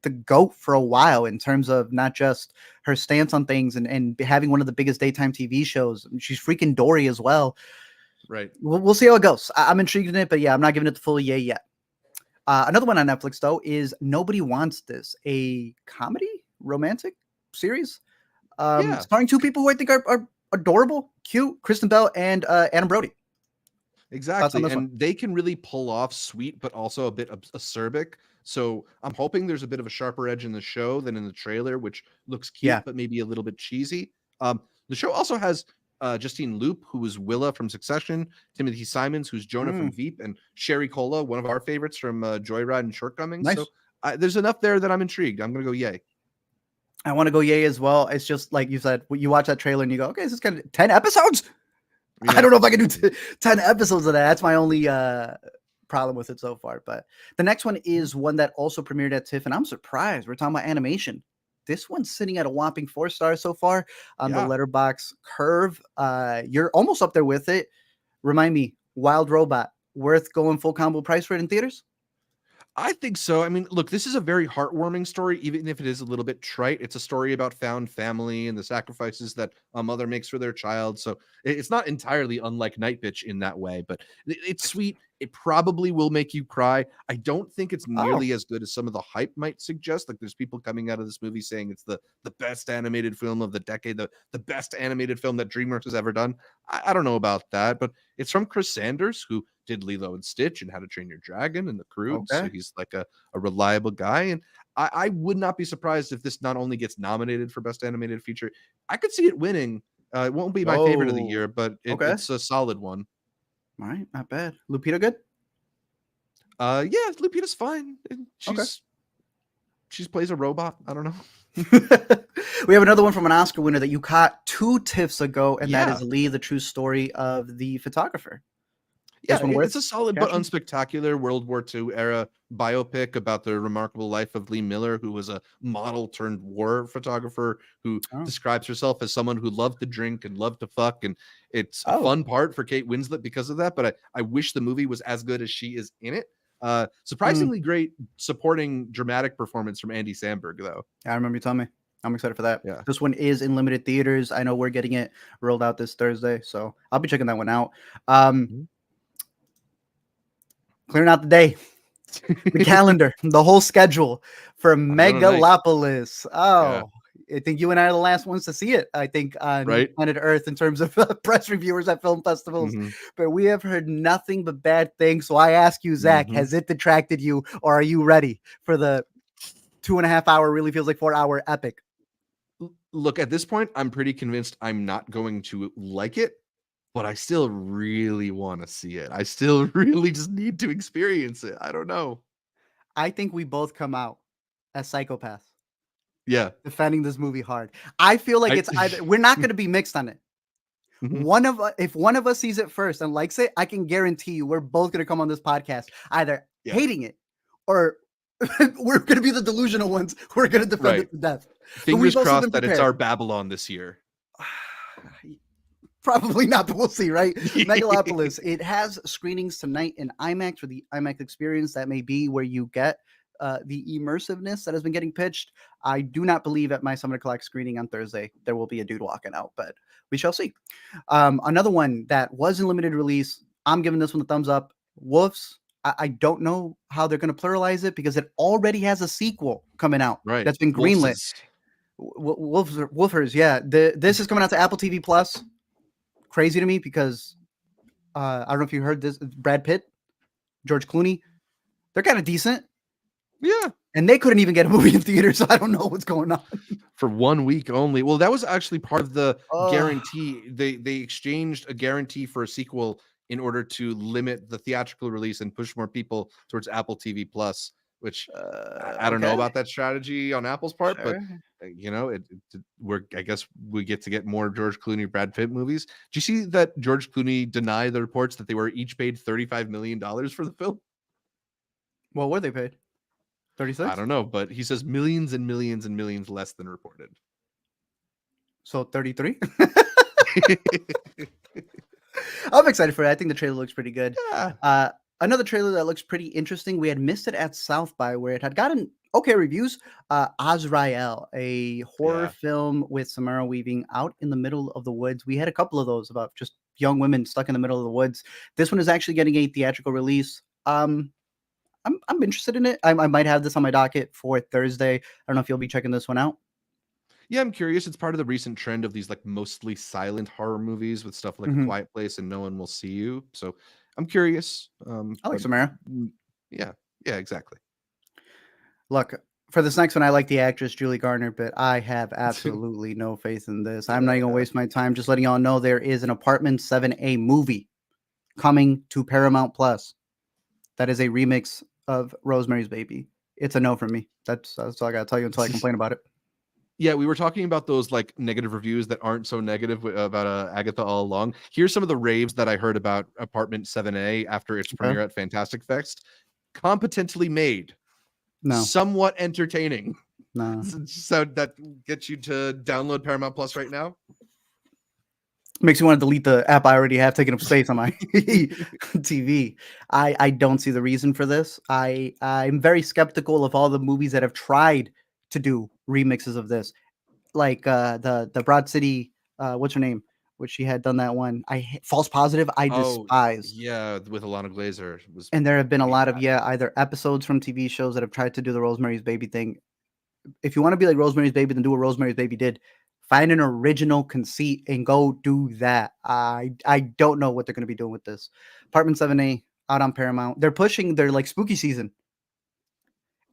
the GOAT for a while in terms of not just her stance on things and having one of the biggest daytime TV shows. She's freaking Dory as well. right. We'll see how it goes. I'm intrigued in it, but yeah, I'm not giving it the full yay yet. Another one on Netflix though is Nobody Wants This, a comedy romantic series Yeah, starring two people who I think are adorable, cute, Kristen Bell and Adam Brody. Thoughts on exactly. this one? And they can really pull off sweet, but also a bit acerbic. So I'm hoping there's a bit of a sharper edge in the show than in the trailer, which looks cute, Yeah. but maybe a little bit cheesy. The show also has Justine Loop, who is Willa from Succession, Timothy Simons, who's Jonah Mm, from Veep, and Sherry Cola, one of our favorites from Joyride and Shortcomings. So nice. there's enough there that I'm intrigued. I'm going to go yay. I want to go yay as well. It's just like you said, you watch that trailer and you go, okay, this is kind of 10 episodes. I Yeah. don't know if I can do 10 episodes of that. That's my only problem with it so far. But the next one is one that also premiered at TIFF, and I'm surprised. We're talking about animation. This one's sitting at a whopping 4 stars so far on the Yeah. Letterbox curve. You're almost up there with it. Remind me, Wild Robot, worth going full combo price for it in theaters? I think so. I mean, look, this is a very heartwarming story, even if it is a little bit trite. It's a story about found family and the sacrifices that a mother makes for their child. So it's not entirely unlike Night Bitch in that way, but it's sweet. It probably will make you cry. I don't think it's Oh, nearly as good as some of the hype might suggest. Like there's people coming out of this movie saying it's the best animated film of the decade, the best animated film that DreamWorks has ever done. I don't know about that, but it's from Chris Sanders, who did Lilo and Stitch and How to Train Your Dragon and The Croods. So okay. he's like a reliable guy. And I would not be surprised if this not only gets nominated for Best Animated Feature, I could see it winning. It won't be my favorite of the Oh, year, but okay. it's a solid one. All right, not bad. Lupita good? Yeah, Lupita's fine. And Okay. she's plays a robot. I don't know. We have another one from an Oscar winner that you caught 2 TIFFs ago, and that is Yeah. Lee, the true story of the photographer. This Yeah, one worth it's a solid but catching? unspectacular World War II era biopic about the remarkable life of Lee Miller, who was a model turned war photographer who Oh. describes herself as someone who loved to drink and loved to fuck. And it's a Oh. fun part for Kate Winslet because of that. But I wish the movie was as good as she is in it. Mm. Surprisingly great supporting dramatic performance from Andy Samberg, though. I remember you telling me. I'm excited for that. Yeah. This one is in limited theaters. I know we're getting it rolled out this Thursday, so I'll be checking that one out. Um, Mhm. clearing out the day, the calendar, the whole schedule for Another night. Megalopolis. Yeah. Oh, I think you and I are the last ones to see it. I think on Right. planet Earth in terms of press reviewers at film festivals. hmm But we have heard nothing but bad things. So I ask you, Zach, hmm has it detracted you, or are you ready for the 2.5 hour, really feels like 4 hour epic? Look, at this point, I'm pretty convinced I'm not going to like it, but I still really want to see it. I still really just need to experience it. I don't know. I think we both come out as psychopaths Yeah. defending this movie hard. I feel like I it's either we're not going to be mixed on it. Mhm. If one of us sees it first and likes it, I can guarantee you we're both going to come on this podcast either Yeah. hating it or we're going to be the delusional ones who are going to defend Right. it to death. But Fingers we've also been crossed that it's prepared. our Babylon this year. Probably not, but we'll see, right? Megalopolis. It has screenings tonight in IMAX for the IMAX experience. That may be where you get the immersiveness that has been getting pitched. I do not believe at my 7 o'clock screening on Thursday there will be a dude walking out, but we shall see. Another one that was in limited release. I'm giving this one a thumbs up. Wolves. I don't know how they're going to pluralize it because it already has a sequel coming out Right. that's been greenlit. Wolfers, yeah. This is coming out to Apple TV Plus. Crazy to me because I don't know if you heard this. Brad Pitt, George Clooney, they're kind of decent, Yeah. and they couldn't even get a movie in theater, so I don't know what's going on. For 1 week only. Well, that was actually part of the Oh, guarantee. They exchanged a guarantee for a sequel in order to limit the theatrical release and push more people towards Apple TV Plus, which I don't know okay, about that strategy on Apple's part, but sure. you know, I guess we get to get more George Clooney, Brad Pitt movies. Do you see that George Clooney denied the reports that they were each paid $35 million for the film? What were they paid? I 36? don't know, but he says millions and millions and millions less than reported. So 33? I'm excited for it. I think the trailer looks pretty good. Yeah. Another trailer that looks pretty interesting. We had missed it at South by where it had gotten okay reviews. Azrael, a horror Yeah. film with Samara Weaving out in the middle of the woods. We had a couple of those about just young women stuck in the middle of the woods. This one is actually getting a theatrical release. I'm interested in it. I might have this on my docket for Thursday. I don't know if you'll be checking this one out. Yeah, I'm curious. It's part of the recent trend of these like mostly silent horror movies with stuff like A Mhm. Quiet Place and No One Will See You. So I'm curious. I like But Samara. yeah, yeah, exactly. Look, for this next one, I like the actress Julie Garner, but I have absolutely no faith in this. I'm not even gonna waste my time. Just letting y'all know there is an Apartment 7A movie coming to Paramount Plus. That is a remix of Rosemary's Baby. It's a no from me. That's all I gotta tell you until I complain about it. Yeah, we were talking about those like negative reviews that aren't so negative about Agatha All Along. Here's some of the raves that I heard about Apartment 7A after its Okay. premiere at Fantastic Fest. Competently made, No, somewhat entertaining. no. So that gets you to download Paramount Plus right now. Makes me want to delete the app I already have taking up space on my TV. I don't see the reason for this. I'm very skeptical of all the movies that have tried to do remixes of this. Like the Broad City, what's her name? Which she had done that one. False Positive. I Oh, despise. yeah, with Alana Glazer was And there have been a pretty lot of bad. either episodes from TV shows that have tried to do the Rosemary's Baby thing. If you want to be like Rosemary's Baby, then do what Rosemary's Baby did. Find an original conceit and go do that. I don't know what they're going to be doing with this. Apartment 7A out on Paramount. They're pushing their like spooky season.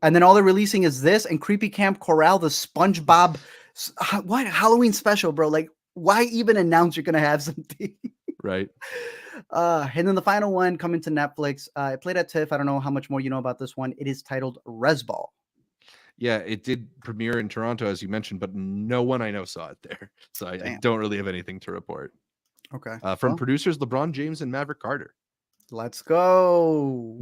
And then all they're releasing is this and Creepy Camp Corral, the SpongeBob what Halloween special, bro. Like, why even announce you're gonna have something? Right. And then the final one coming to Netflix. It played at TIFF. I don't know how much more you know about this one. It is titled Resball. Yeah, it did premiere in Toronto, as you mentioned, but no one I know saw it there. So I Damn. don't really have anything to report. Okay. From Well, producers LeBron James and Maverick Carter. let's go.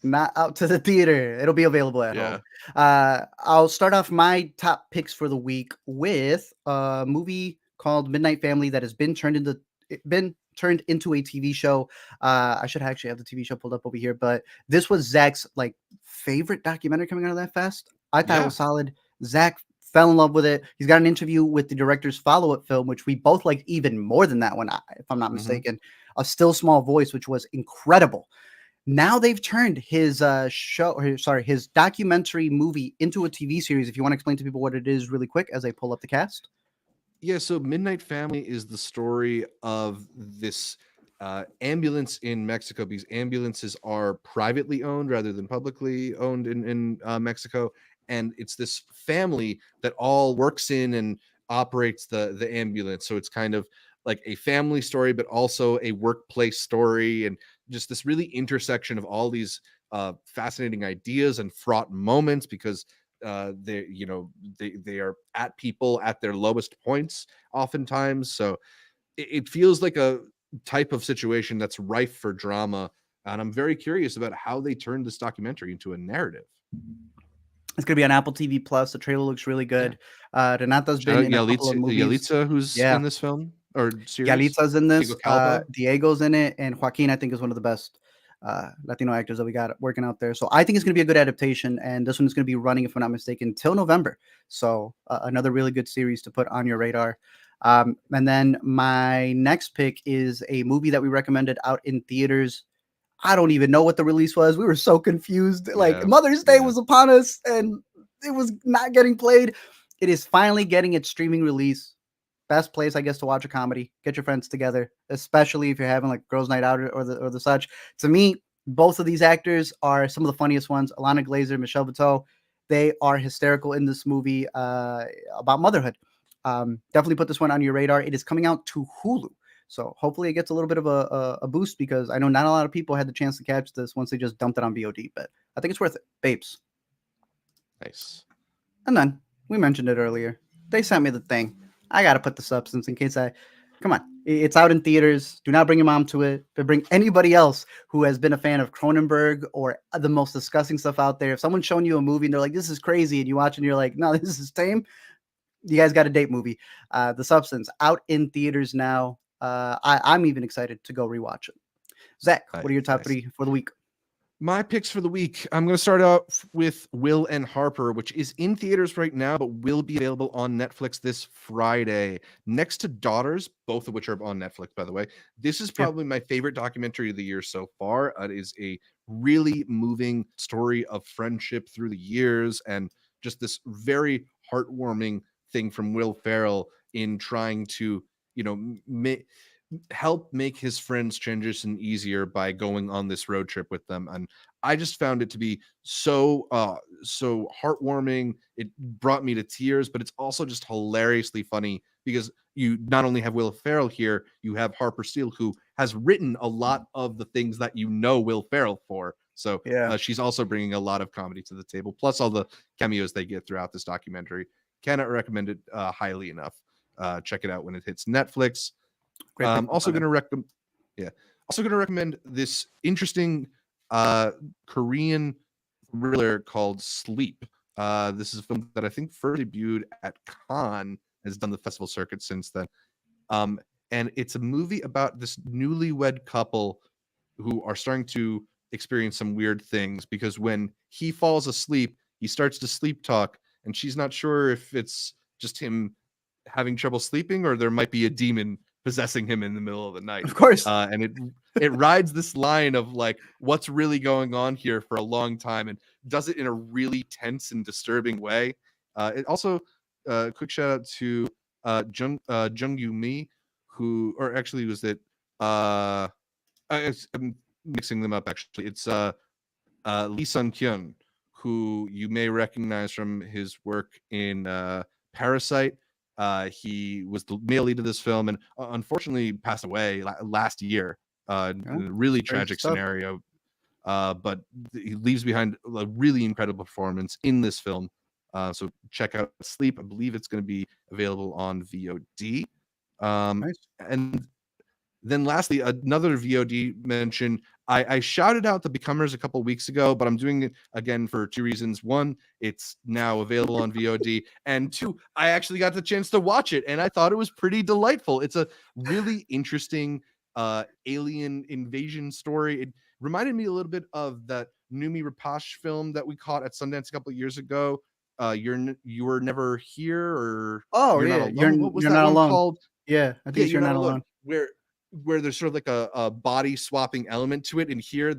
Not out to the theater. It'll be available at Yeah. home. I'll start off my top picks for the week with a movie called Midnight Family that has been turned into a TV show. I should actually have the TV show pulled up over here, but this was Zach's like favorite documentary coming out of that fest. I thought it Yeah. was solid. Zach fell in love with it. He's got an interview with the director's follow-up film, which we both liked even more than that one, if I'm not mistaken. A Still Small Voice, which was incredible. Now they've turned his his documentary movie into a TV series. If you want to explain to people what it is really quick as I pull up the cast. Yeah, so Midnight Family is the story of this ambulance in Mexico, because ambulances are privately owned rather than publicly owned in Mexico, and it's this family that all works in and operates the ambulance. So it's kind of like a family story, but also a workplace story, and just this really intersection of all these fascinating ideas and fraught moments, because they are at people at their lowest points oftentimes. So it feels like a type of situation that's rife for drama, and I'm very curious about how they turn this documentary into a narrative. It's gonna be on Apple TV Plus. The trailer looks really good. Renata's Shout been out in a couple of movies. Yalitza, who's Yeah, in this film or series. Yalitza's in this. Diego Calva. Diego's in it, and Joaquin I think is one of the best Latino actors that we got working out there. So I think it's gonna be a good adaptation, and this one is gonna be running, if I'm not mistaken, till November. So another really good series to put on your radar. And then my next pick is a movie that we recommended out in theaters. I don't even know what the release was. We were so confused. Like Yeah, Mother's Day yeah. was upon us and it was not getting played. It is finally getting its streaming release. Best place, I guess, to watch a comedy. Get your friends together, especially if you're having like girls' night out or the such. To me, both of these actors are some of the funniest ones. Alana Glazer, Michelle Buteau, they are hysterical in this movie about motherhood. Definitely put this one on your radar. It is coming out to Hulu. So hopefully it gets a little bit of a boost, because I know not a lot of people had the chance to catch this once they just dumped it on VOD, but I think it's worth it. Babes. Nice. And then We mentioned it earlier. They sent me the thing. I gotta put the substance in case I. Come on, it's out in theaters. Do not bring your mom to it. But bring anybody else who has been a fan of Cronenberg or the most disgusting stuff out there. If someone's showing you a movie and they're like, "This is crazy," and you watch and you're like, "No, this is tame," you guys got a date movie. The Substance out in theaters now. I'm even excited to go rewatch it. Zach, what are your top Nice. three for the week? My picks for the week. I'm going to start out with Will and Harper, which is in theaters right now, but will be available on Netflix this Friday. Next to Daughters, both of which are on Netflix, by the way. This is probably my favorite documentary of the year so far. It is a really moving story of friendship through the years and just this very heartwarming thing from Will Ferrell in trying to, help make his friends transition easier by going on this road trip with them. And I just found it to be so heartwarming. It brought me to tears, but it's also just hilariously funny because you not only have Will Ferrell here, you have Harper Steele, who has written a lot of the things that Will Ferrell for. So she's also bringing a lot of comedy to the table, plus all the cameos they get throughout this documentary. Cannot recommend it highly enough. Check it out when it hits Netflix. Also going to recommend this interesting Korean thriller called Sleep. This is a film that I think first debuted at Cannes, has done the festival circuit since then. And it's a movie about this newlywed couple who are starting to experience some weird things because when he falls asleep, he starts to sleep talk, and she's not sure if it's just him having trouble sleeping or there might be a demon possessing him in the middle of the night. Of course. And it rides this line of like what's really going on here for a long time and does it in a really tense and disturbing way. It also quick shout out to Jung Yu Mi, who, or actually was it I'm mixing them up actually. It's Lee Sun Kyun, who you may recognize from his work in Parasite. He was the male lead of this film and unfortunately passed away last year. Really tragic scenario. But he leaves behind a really incredible performance in this film. So check out Sleep. I believe it's going to be available on VOD. Nice. And then lastly, another VOD mention. I shouted out The Becomers a couple weeks ago, but I'm doing it again for two reasons. One, it's now available on VOD. And two, I actually got the chance to watch it, and I thought it was pretty delightful. It's a really interesting alien invasion story. It reminded me a little bit of that Noomi Rapace film that we caught at Sundance a couple of years ago. You Were Never Here, or You're Not Alone. What was that one called? Yeah, I think You're Not Alone. Where there's sort of like a body swapping element to it. And here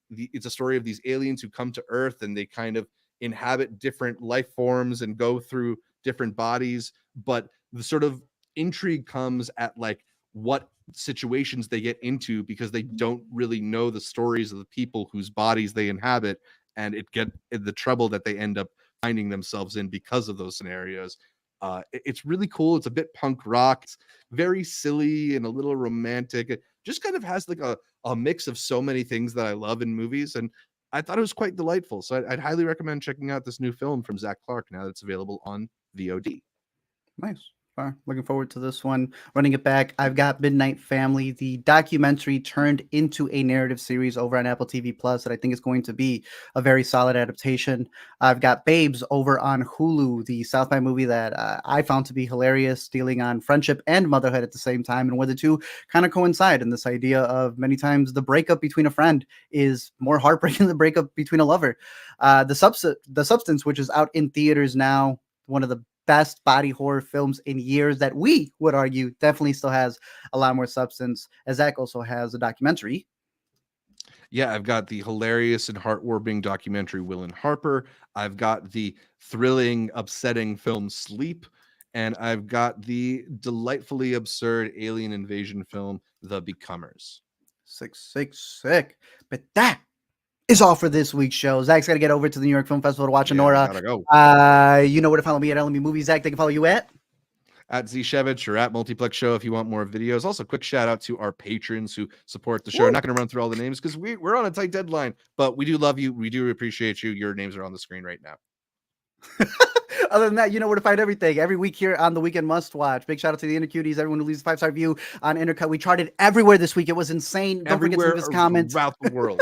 it's a story of these aliens who come to Earth and they kind of inhabit different life forms and go through different bodies. But the sort of intrigue comes at like what situations they get into because they don't really know the stories of the people whose bodies they inhabit, and the trouble that they end up finding themselves in because of those scenarios. It's really cool. It's a bit punk rock. It's very silly and a little romantic. It just kind of has like a mix of so many things that I love in movies. And I thought it was quite delightful. So I'd highly recommend checking out this new film from Zach Clark now that's available on VOD. Nice. Looking forward to this one. Running it back, I've got Midnight Family, the documentary turned into a narrative series over on Apple TV Plus that I think is going to be a very solid adaptation. I've got Babes over on Hulu, the South by movie that I found to be hilarious, dealing on friendship and motherhood at the same time, and where the two kind of coincide in this idea of many times the breakup between a friend is more heartbreaking than the breakup between a lover. The Substance, which is out in theaters now, one of the best body horror films in years that we would argue definitely still has a lot more substance, as Zach also has a documentary. Yeah, I've got the hilarious and heartwarming documentary Will and Harper. I've got the thrilling, upsetting film Sleep. And I've got the delightfully absurd alien invasion film The Becomers. Sick. But that is all for this week's show. Zach's got to get over to the New York Film Festival to watch Anora. Gotta go. You know where to follow me at LME Movies. Zach, they can follow you at Zshevich or at Multiplex Show if you want more videos. Also, quick shout out to our patrons who support the show. I'm not going to run through all the names because we're on a tight deadline, but we do love you. We do appreciate you. Your names are on the screen right now. Other than that, you know where to find everything. Every week here on the Weekend Must Watch. Big shout out to the Intercuties, everyone who leaves a 5-star review on Intercut. We charted everywhere this week. It was insane. Don't forget to leave us comments. Throughout the world.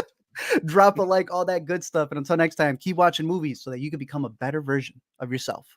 Drop a like, all that good stuff. And until next time, keep watching movies so that you can become a better version of yourself.